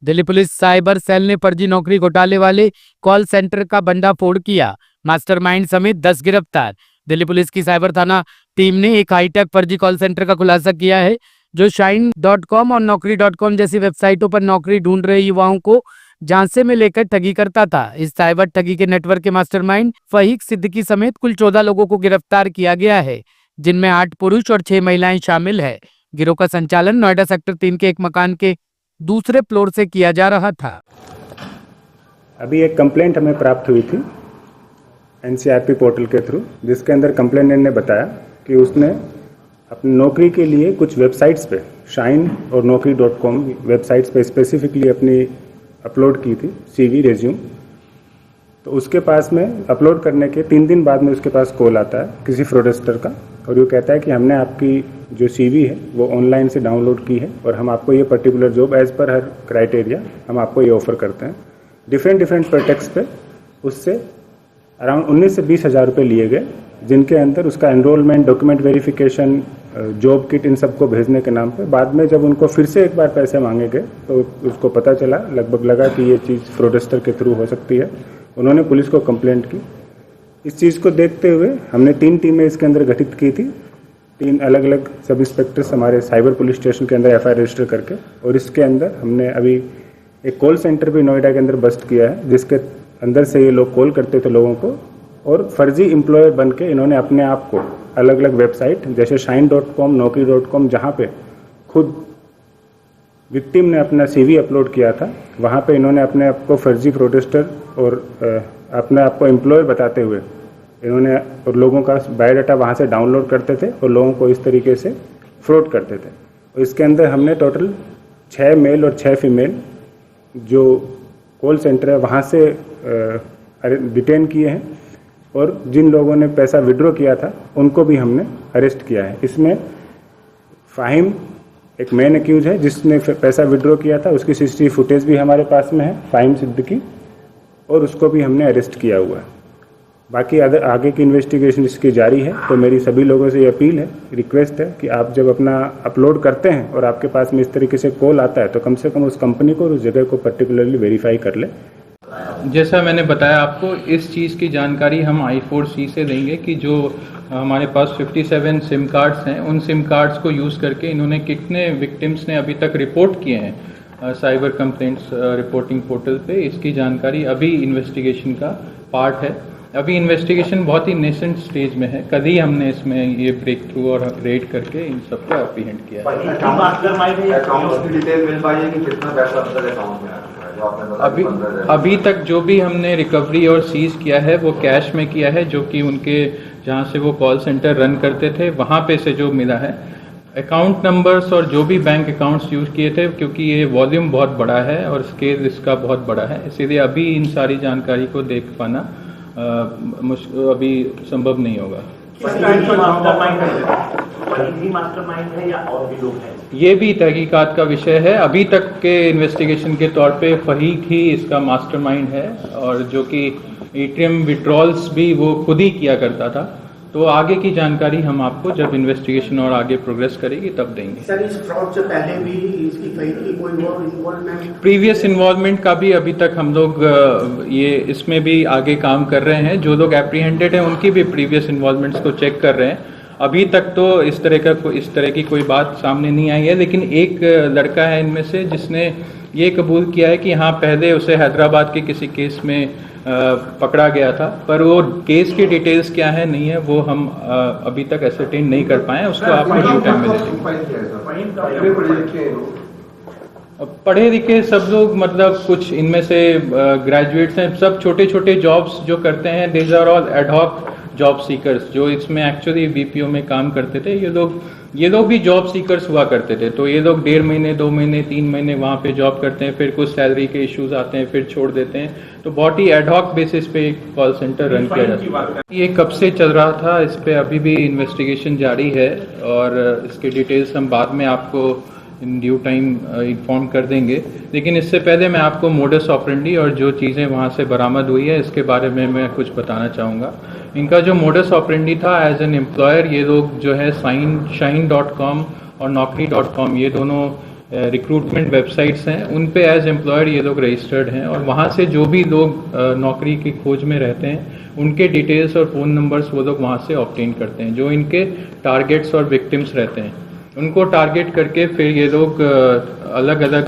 Delhi police cyber cell ने फर्जी नौकरी घोटाले वाले कॉल सेंटर का भंडाफोड़ किया। मास्टरमाइंड समेत 10 गिरफ्तार। दिल्ली पुलिस की साइबर थाना टीम ने एक हाईटेक फर्जी कॉल सेंटर का खुलासा किया है जो shine.com और naukri.com जैसी वेबसाइटों पर नौकरी ढूंढ रहे युवाओं को झांसे में लेकर ठगी करता था। इस साइबर ठगी के नेटवर्क के मास्टरमाइंड फहीक सिद्दीकी समेत कुल 14 लोगों को गिरफ्तार किया गया है, जिनमें 8 पुरुष और 6 महिलाएं शामिल है। गिरोह का संचालन नोएडा सेक्टर 3 के एक मकान के दूसरे फ्लोर से किया जा रहा था। अभी एक कंप्लेंट हमें प्राप्त हुई थी एनसीआरपी पोर्टल के थ्रू, जिसके अंदर कंप्लेनेंट ने बताया कि उसने अपनी नौकरी के लिए कुछ वेबसाइट्स पे शाइन और naukri.com वेबसाइट्स पे स्पेसिफिकली अपनी अपलोड की थी सीवी रेज्यूम। तो उसके पास में अपलोड करने के 3 दिन बाद में उसके पास कॉल आता है किसी फ्रॉडस्टर का, और वो कहता है कि हमने आपकी जो सीवी है वो ऑनलाइन से डाउनलोड की है और हम आपको ये पर्टिकुलर जॉब एज़ पर हर क्राइटेरिया हम आपको ये ऑफ़र करते हैं। डिफरेंट प्रोटेक्ट्स पे उससे अराउंड 19 से 20 हज़ार रुपये लिए गए, जिनके अंदर उसका enrolment, document verification, job kit, इन सबको भेजने के नाम पे बाद में जब उनको फिर से एक बार पैसे मांगे गए तो उसको पता चला, लगभग लगा कि ये चीज़ फ्रॉडस्टर के थ्रू हो सकती है। उन्होंने पुलिस को कंप्लेंट की। इस चीज़ को देखते हुए हमने 3 टीमें इसके अंदर गठित की थी। 3 अलग अलग सब इंस्पेक्टर्स हमारे साइबर पुलिस स्टेशन के अंदर FIR रजिस्टर करके, और इसके अंदर हमने अभी एक कॉल सेंटर भी नोएडा के अंदर बस्ट किया है, जिसके अंदर से ये लोग कॉल करते थे लोगों को और फर्जी एम्प्लॉयर बन के इन्होंने अपने आप को अलग अलग वेबसाइट जैसे shine.com, naukri.com, जहाँ पे खुद विक्टिम ने अपना CV अपलोड किया था, वहाँ पे इन्होंने अपने आप को फर्जी प्रोटेस्टर और अपने आप को एम्प्लॉयर बताते हुए इन्होंने और लोगों का बायोडाटा वहाँ से डाउनलोड करते थे और लोगों को इस तरीके से फ्रॉड करते थे। और इसके अंदर हमने टोटल 6 मेल और 6 फीमेल जो कॉल सेंटर है वहाँ से डिटेन किए हैं, और जिन लोगों ने पैसा विड्रॉ किया था उनको भी हमने अरेस्ट किया है। इसमें फ़ाहिम एक मेन एक्यूज है जिसने पैसा विड्रॉ किया था, उसकी CCTV फुटेज भी हमारे पास में है, फ़ाहिम सिद्दीकी, और उसको भी हमने अरेस्ट किया हुआ है। बाकी आगे की इन्वेस्टिगेशन इसकी जारी है। तो मेरी सभी लोगों से ये अपील है, रिक्वेस्ट है कि आप जब अपना अपलोड करते हैं और आपके पास में इस तरीके से कॉल आता है तो कम से कम उस कंपनी को और उस जगह को पर्टिकुलरली वेरीफाई कर ले। जैसा मैंने बताया आपको, इस चीज़ की जानकारी हम I4C से देंगे कि जो हमारे पास 57 सिम कार्ड्स हैं, उन सिम कार्ड्स को यूज़ करके इन्होंने कितने विक्टिम्स ने अभी तक रिपोर्ट किए हैं साइबर कंप्लेंट्स रिपोर्टिंग पोर्टल पे। इसकी जानकारी अभी इन्वेस्टिगेशन का पार्ट है। अभी इन्वेस्टिगेशन बहुत ही नेसेंट स्टेज में है। कल ही हमने इसमें ये ब्रेक थ्रू और रेड करके इन सबको एप्रीहेंड किया है। अभी तक जो भी हमने रिकवरी और सीज किया है वो कैश में किया है, जो कि उनके जहाँ से वो कॉल सेंटर रन करते थे वहाँ पे से जो मिला है। अकाउंट नंबर्स और जो भी बैंक अकाउंट्स यूज़ किए थे, क्योंकि ये वॉल्यूम बहुत बड़ा है और स्केल इसका बहुत बड़ा है, इसीलिए अभी इन सारी जानकारी को देख पाना अभी संभव नहीं होगा। ये भी तहकीकात का विषय है। अभी तक के इन्वेस्टिगेशन के तौर पे फहीक ही इसका मास्टरमाइंड है, और जो कि ATM विड्रॉल्स भी वो खुद ही किया करता था। तो आगे की जानकारी हम आपको जब इन्वेस्टिगेशन और आगे प्रोग्रेस करेगी तब देंगे। सर, इस फ्रॉड से पहले भी इसकी की कोई और इन्वॉल्वमेंट? प्रीवियस इन्वॉल्वमेंट का भी अभी तक हम लोग ये इसमें भी आगे काम कर रहे हैं। जो लोग एप्रीहेंडेड हैं उनकी भी प्रीवियस इन्वॉल्वमेंट्स को चेक कर रहे हैं। अभी तक तो इस तरह की कोई बात सामने नहीं आई है, लेकिन एक लड़का है इनमें से जिसने ये कबूल किया है कि हाँ, पहले उसे हैदराबाद के किसी केस में पकड़ा गया था, पर वो केस की डिटेल्स क्या है नहीं है वो हम अभी तक एसरटेन नहीं कर पाए। उसको आपको ड्यू टाइम में दे देंगे। पढ़े लिखे सब लोग, मतलब कुछ इनमें से ग्रेजुएट्स हैं, सब छोटे छोटे जॉब्स जो करते हैं। These are all ad hoc job seekers जो इसमें एक्चुअली BPO में काम करते थे। ये लोग भी जॉब सीकर्स हुआ करते थे। तो ये लोग 1.5 महीने, 2 महीने, 3 महीने वहाँ पे जॉब करते हैं, फिर कुछ सैलरी के इश्यूज आते हैं, फिर छोड़ देते हैं। तो बहुत ही एडहॉक बेसिस पे एक कॉल सेंटर रन किया जाता है। ये कब से चल रहा था, इस पे अभी भी इन्वेस्टिगेशन जारी है, और इसके डिटेल्स हम बाद में आपको इन ड्यू टाइम इन्फॉर्म कर देंगे। लेकिन इससे पहले मैं आपको मोडस ऑपरेंडी और जो चीज़ें वहाँ से बरामद हुई है इसके बारे में मैं कुछ बताना चाहूँगा। इनका जो मोडस ऑपरेंडी था एज एन एम्प्लॉयर, ये लोग जो है shine.com और naukri.com ये दोनों रिक्रूटमेंट वेबसाइट्स हैं उन पे एज एम्प्लॉयड ये लोग रजिस्टर्ड हैं और वहाँ से जो भी लोग नौकरी की खोज में रहते हैं उनके डिटेल्स और फ़ोन नंबर्स वो लोग वहाँ से ऑब्टेन करते हैं। जो इनके टारगेट्स और विक्टिम्स रहते हैं उनको टारगेट करके फिर ये लोग अलग अलग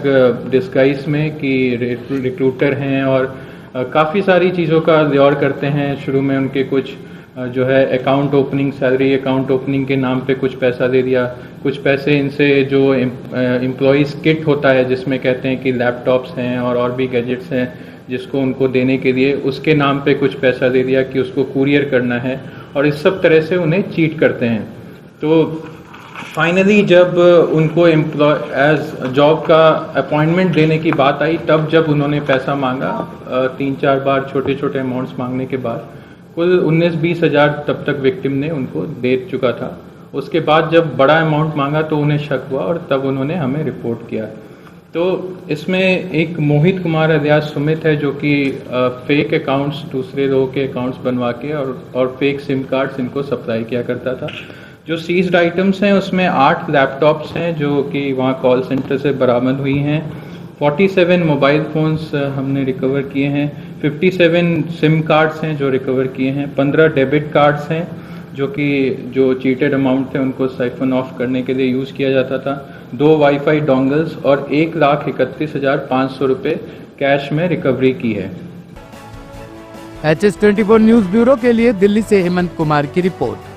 डिस्गाइज में कि रिक्रूटर हैं और काफ़ी सारी चीज़ों का ल्योर करते हैं। शुरू में उनके कुछ जो है account opening, salary account opening के नाम पे कुछ पैसा दे दिया, कुछ पैसे इनसे जो एम्प्लॉयज़ किट होता है जिसमें कहते हैं कि लैपटॉप्स हैं और भी गैजेट्स हैं जिसको उनको देने के लिए उसके नाम पे कुछ पैसा दे दिया कि उसको कुरियर करना है और इस सब तरह से उन्हें चीट करते हैं। तो फाइनली जब उनको एज जॉब का अपॉइंटमेंट देने की बात आई तब जब उन्होंने पैसा मांगा 3-4 बार छोटे छोटे अमाउंट्स मांगने के बाद कुल 19-20 हज़ार तब तक विक्टिम ने उनको दे चुका था। उसके बाद जब बड़ा अमाउंट मांगा तो उन्हें शक हुआ और तब उन्होंने हमें रिपोर्ट किया। तो इसमें एक मोहित कुमार अलियास सुमित है जो कि फेक अकाउंट्स दूसरे लोगों के अकाउंट्स बनवा के और फेक सिम कार्ड्स इनको सप्लाई किया करता था। जो सीज्ड आइटम्स हैं उसमें 8 लैपटॉप्स हैं जो कि वहाँ कॉल सेंटर से बरामद हुई हैं। 47 मोबाइल फ़ोन्स हमने रिकवर किए हैं। 57 सिम कार्ड्स हैं जो रिकवर किए हैं। 15 डेबिट कार्ड्स हैं जो चीटेड अमाउंट थे उनको साइफन ऑफ करने के लिए यूज़ किया जाता था। 2 वाईफाई डोंगल्स और 1,31,500 रुपये कैश में रिकवरी की है। HS24 न्यूज़ ब्यूरो के लिए दिल्ली से हेमंत कुमार की रिपोर्ट।